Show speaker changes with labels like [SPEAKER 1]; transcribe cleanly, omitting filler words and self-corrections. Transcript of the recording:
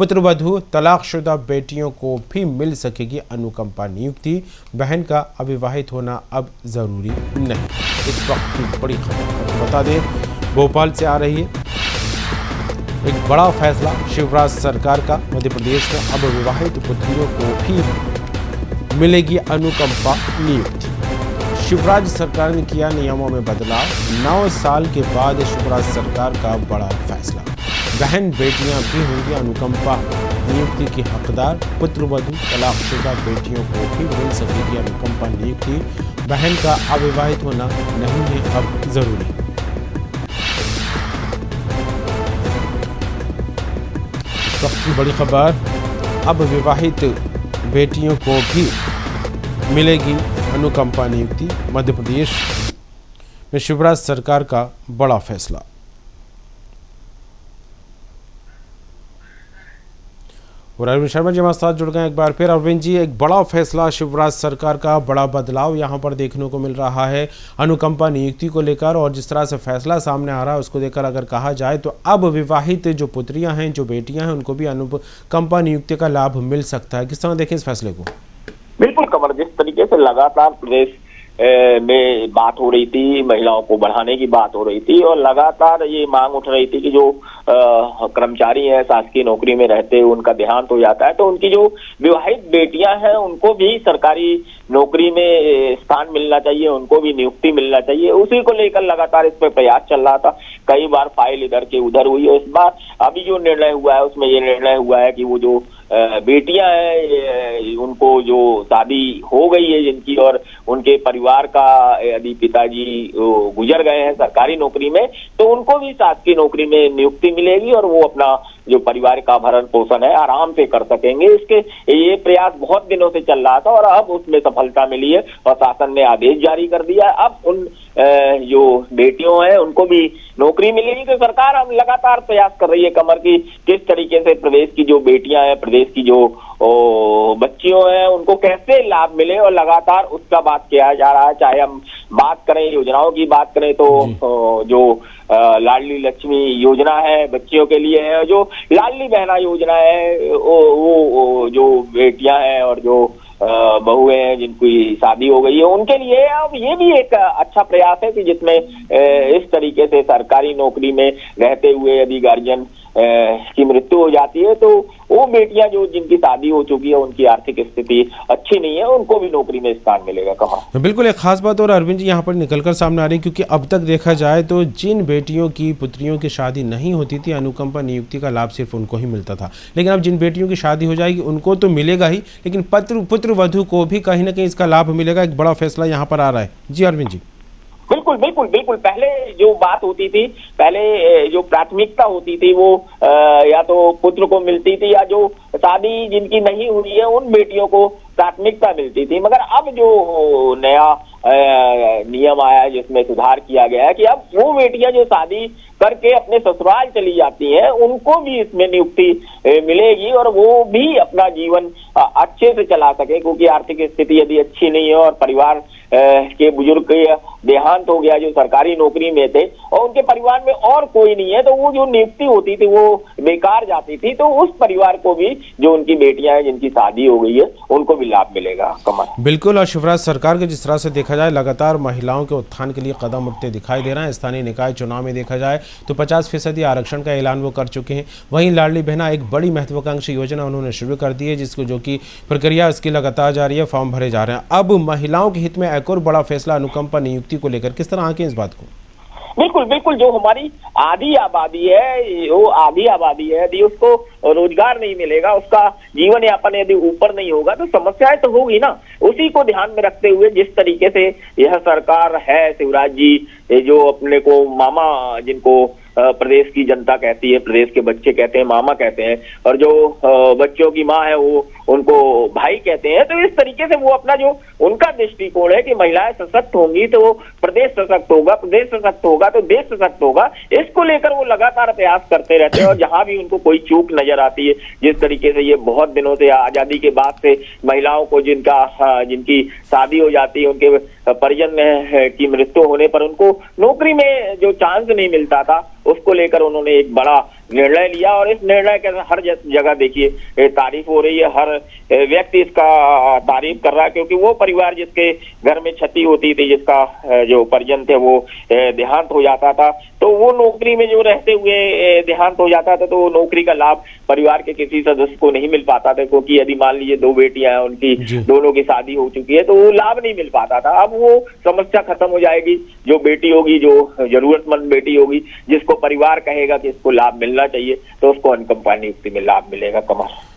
[SPEAKER 1] पुत्रवधू तलाकशुदा बेटियों को भी मिल सकेगी अनुकंपा नियुक्ति। बहन का अविवाहित होना अब जरूरी नहीं। इस वक्त की बड़ी खबर बता दें, भोपाल से आ रही है। एक बड़ा फैसला शिवराज सरकार का। मध्य प्रदेश में अब विवाहित पुत्रियों को भी मिलेगी अनुकंपा नियुक्ति। शिवराज सरकार ने किया नियमों में बदलाव। 9 साल के बाद शिवराज सरकार का बड़ा फैसला। बहन बेटियां भी होंगी अनुकंपा नियुक्ति की हकदार। पुत्रवधू तलाकशुदा बेटियों को भी मिल सकेगी अनुकंपा नियुक्ति। बहन का अविवाहित होना नहीं है अब जरूरी। इस वक्त की बड़ी खबर, अब विवाहित बेटियों को भी मिलेगी अनुकंपा नियुक्ति। मध्य प्रदेश में शिवराज सरकार का बड़ा फैसला। और अरविंद शर्मा जी हमारे साथ जुड़ गए एक बार फिर। अरविंद जी, एक बड़ा फैसला शिवराज सरकार का, बड़ा बदलाव यहाँ पर देखने को मिल रहा है अनुकंपा नियुक्ति को लेकर। और जिस तरह से फैसला सामने आ रहा है उसको देखकर अगर कहा जाए तो अब विवाहित जो पुत्रियां हैं, जो बेटियां हैं, उनको भी अनुकंपा नियुक्ति का लाभ मिल सकता है। किस तरह देखें इस फैसले को?
[SPEAKER 2] बिल्कुल कमर, जिस तरीके से लगातार प्रदेश में बात हो रही थी, महिलाओं को बढ़ाने की बात हो रही थी और लगातार ये मांग उठ रही थी कि जो कर्मचारी हैं, शासकीय नौकरी में रहते हैं, उनका देहांत हो जाता है तो उनकी जो विवाहित बेटियां हैं उनको भी सरकारी नौकरी में स्थान मिलना चाहिए, उनको भी नियुक्ति मिलना चाहिए। उसी को लेकर लगातार इस पर प्रयास चल रहा था। कई बार फाइल इधर के उधर हुई है। इस बार अभी जो निर्णय हुआ है उसमें ये निर्णय हुआ है कि वो जो बेटियां हैं उनको जो शादी हो गई है जिनकी और उनके परिवार का यदि पिताजी गुजर गए हैं सरकारी नौकरी में तो उनको भी शासकीय नौकरी में नियुक्ति मिलेगी और वो अपना जो परिवार का भरण पोषण है आराम से कर सकेंगे। इसके ये प्रयास बहुत दिनों से चल रहा था और अब उसमें सफलता मिली है और शासन ने आदेश जारी कर दिया है। अब उन जो बेटियों हैं उनको भी नौकरी मिलेगी। तो सरकार अब लगातार प्रयास कर रही है कमर की किस तरीके से प्रदेश की जो बेटियां हैं, प्रदेश की जो बच्चियों हैं उनको कैसे लाभ मिले और लगातार उसका बात किया जा रहा है। चाहे हम बात करें योजनाओं की बात करें तो जो लाडली लक्ष्मी योजना है बच्चियों के लिए है, जो लाडली बहना योजना है वो जो बेटियां हैं और जो बहुएं हैं जिनकी शादी हो गई है उनके लिए। अब ये भी एक अच्छा प्रयास है कि जिसमें इस तरीके से सरकारी नौकरी में रहते हुए यदि गार्जियन की मृत्यु हो जाती है तो वो बेटियां जो जिनकी शादी हो चुकी है, उनकी आर्थिक स्थिति अच्छी नहीं है, उनको भी नौकरी में स्थान मिलेगा। कहाँ
[SPEAKER 1] बिल्कुल एक खास बात और अरविंद जी यहाँ पर निकलकर सामने आ रही है, क्योंकि अब तक देखा जाए तो जिन बेटियों की पुत्रियों की शादी नहीं होती थी अनुकंपा नियुक्ति का लाभ सिर्फ उनको ही मिलता था। लेकिन अब जिन बेटियों की शादी हो जाएगी उनको तो मिलेगा ही, लेकिन पुत्रवधू को भी कहीं ना कहीं इसका लाभ मिलेगा। एक बड़ा फैसला यहाँ पर आ रहा है। जी अरविंद जी।
[SPEAKER 2] बिल्कुल बिल्कुल बिल्कुल। पहले जो बात होती थी, पहले जो प्राथमिकता होती थी वो या तो पुत्र को मिलती थी या जो शादी जिनकी नहीं हुई है उन बेटियों को प्राथमिकता मिलती थी। मगर अब जो नया नियम आया है जिसमें सुधार किया गया है कि अब वो बेटियां जो शादी करके अपने ससुराल चली जाती हैं उनको भी इसमें नियुक्ति मिलेगी और वो भी अपना जीवन अच्छे से चला सके, क्योंकि आर्थिक स्थिति यदि अच्छी नहीं है और परिवार के बुजुर्ग के देहांत हो गया जो सरकारी नौकरी में थे और उनके परिवार में और कोई नहीं है तो वो जो नियुक्ति होती थी वो बेकार जाती थी। तो उस परिवार को भी जो उनकी बेटियां हैं जिनकी शादी हो गई है उनको भी लाभ मिलेगा। कमल
[SPEAKER 1] बिल्कुल। और शिवराज सरकार के जिस तरह से देखा जाए लगातार महिलाओं के उत्थान के लिए कदम उठते दिखाई दे रहे हैं। स्थानीय निकाय चुनाव में देखा जाए तो 50% आरक्षण का ऐलान वो कर चुके हैं। वहीं लाडली बहना एक बड़ी महत्वाकांक्षी योजना उन्होंने शुरू कर दी है जिसको जो कि प्रक्रिया इसकी लगातार जारी है, फॉर्म भरे जा रहे हैं। अब महिलाओं के हित में एक और बड़ा फैसला अनुकंपा नियुक्ति को लेकर, किस तरह आके इस बात को?
[SPEAKER 2] बिल्कुल बिल्कुल। जो हमारी आधी आबादी है वो आधी आबादी है, यदि उसको रोजगार नहीं मिलेगा, उसका जीवन यापन यदि ऊपर नहीं होगा तो समस्याएं तो होगी ना। उसी को ध्यान में रखते हुए जिस तरीके से यह सरकार है, शिवराज जी जो अपने को मामा जिनको प्रदेश की जनता कहती है, प्रदेश के बच्चे कहते हैं, मामा कहते हैं और जो बच्चों की माँ है वो उनको भाई कहते हैं। तो इस तरीके से वो अपना जो उनका दृष्टिकोण है कि महिलाएं सशक्त होंगी तो वो प्रदेश सशक्त होगा, प्रदेश सशक्त होगा तो देश सशक्त होगा, इसको लेकर वो लगातार प्रयास करते रहते हैं। और जहां भी उनको कोई चूक नजर आती है, जिस तरीके से ये बहुत दिनों से आजादी के बाद से महिलाओं को जिनकी शादी हो जाती है, उनके परिजन की मृत्यु होने पर उनको नौकरी में जो चांस नहीं मिलता था, उसको लेकर उन्होंने एक बड़ा निर्णय लिया और इस निर्णय के हर जगह देखिए तारीफ हो रही है, हर व्यक्ति इसका तारीफ कर रहा है, क्योंकि वो परिवार जिसके घर में क्षति होती थी, जिसका जो परिजन थे वो देहांत हो जाता था, तो वो नौकरी में जो रहते हुए देहांत हो जाता था, तो वो नौकरी का लाभ परिवार के किसी सदस्य को नहीं मिल पाता था, क्योंकि यदि मान लीजिए 2 बेटियां हैं, उनकी दोनों की शादी हो चुकी है, तो वो लाभ नहीं मिल पाता था। अब वो समस्या खत्म हो जाएगी। जो बेटी होगी, जो जरूरतमंद बेटी होगी, जिसको परिवार कहेगा कि इसको लाभ मिलना चाहिए, तो उसको अनुकंपा नियुक्ति में लाभ मिलेगा। कमल।